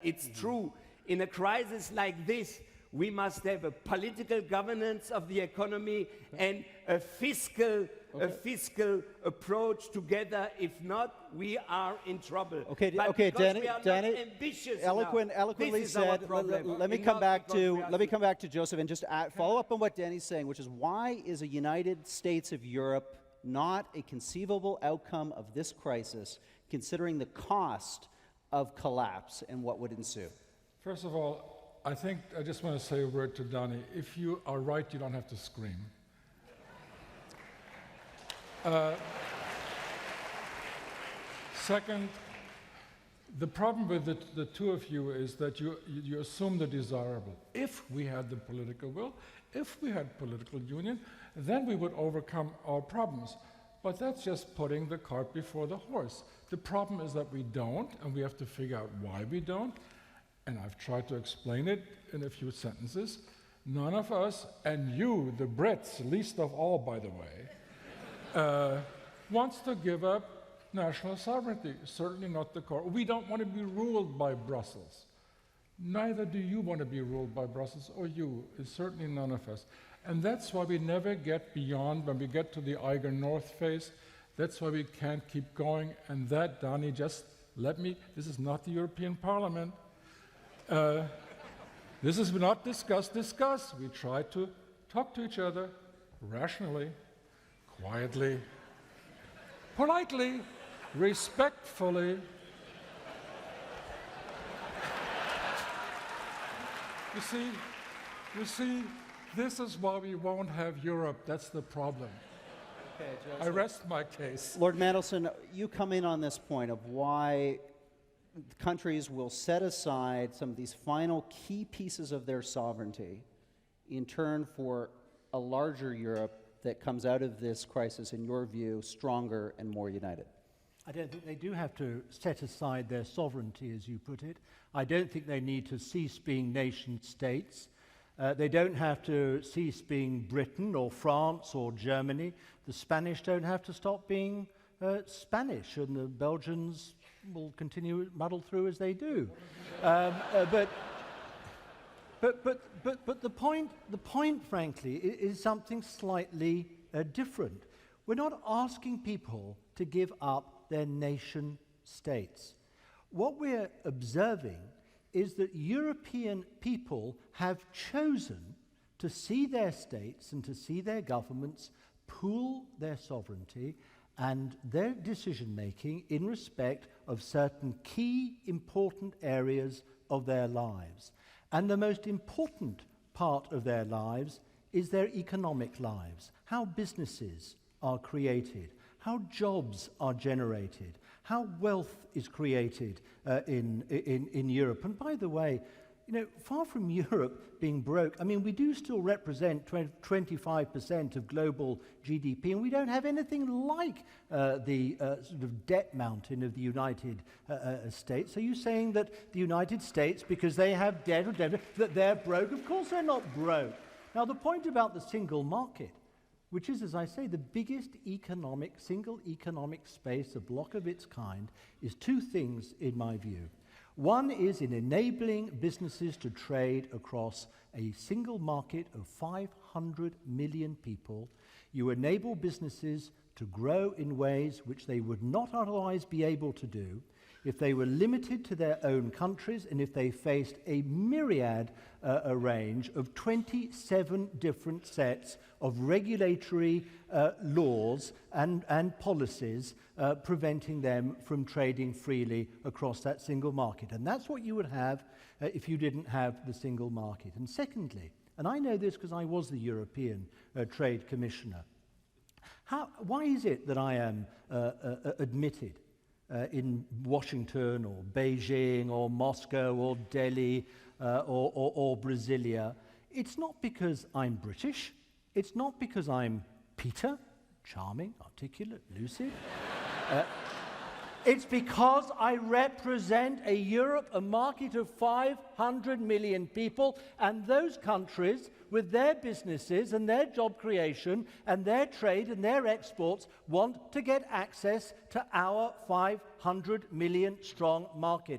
It's true. In a crisis like this, we must have a political governance of the economy and a fiscal approach together. If not, we are in trouble. Okay, Danny, eloquently said. Let me come back to Joseph and just follow up on what Danny's saying, which is why is a United States of Europe not a conceivable outcome of this crisis, considering the cost of collapse and what would ensue? First of all, I think I just want to say a word to Donnie. If you are right, you don't have to scream. Second, the problem with the two of you is that you assume the desirable. If we had the political will, if we had political union, then we would overcome our problems. But that's just putting the cart before the horse. The problem is that we don't, and we have to figure out why we don't. And I've tried to explain it in a few sentences. None of us, and you, the Brits, least of all, by the way, wants to give up national sovereignty. Certainly not the core. We don't want to be ruled by Brussels. Neither do you want to be ruled by Brussels, or you. It's certainly none of us. And that's why we never get beyond, when we get to the Eiger North phase, that's why we can't keep going. And that, Donnie, just let me, this is not the European Parliament. This is not discuss. We try to talk to each other rationally, quietly, politely, respectfully. You see, this is why we won't have Europe. That's the problem. Okay, I rest my case. Lord Mandelson, you come in on this point of why countries will set aside some of these final key pieces of their sovereignty in turn for a larger Europe that comes out of this crisis, in your view, stronger and more united. I don't think they do have to set aside their sovereignty, as you put it. I don't think they need to cease being nation states. They don't have to cease being Britain or France or Germany. The Spanish don't have to stop being Spanish, and the Belgians will continue to muddle through as they do. But the point, frankly, is something slightly different. We're not asking people to give up their nation states. What we're observing is that European people have chosen to see their states and to see their governments pool their sovereignty and their decision-making in respect of certain key important areas of their lives. And the most important part of their lives is their economic lives, how businesses are created, how jobs are generated, how wealth is created in Europe. And by the way, you know, far from Europe being broke, I mean, we do still represent 25% of global GDP, and we don't have anything like the sort of debt mountain of the United States. Are you saying that the United States, because they have debt or debt, that they're broke? Of course they're not broke. Now, the point about the single market, which is, as I say, the biggest single economic space, a block of its kind, is two things in my view. One is in enabling businesses to trade across a single market of 500 million people. You enable businesses to grow in ways which they would not otherwise be able to do if they were limited to their own countries and if they faced a myriad, a range of 27 different sets of regulatory laws and policies preventing them from trading freely across that single market. And that's what you would have if you didn't have the single market. And secondly, and I know this because I was the European Trade Commissioner, why is it that I am admitted in Washington or Beijing or Moscow or Delhi or Brasilia? It's not because I'm British. It's not because I'm Peter, charming, articulate, lucid. It's because I represent a Europe, a market of 500 million people, and those countries with their businesses and their job creation and their trade and their exports want to get access to our 500 million strong market.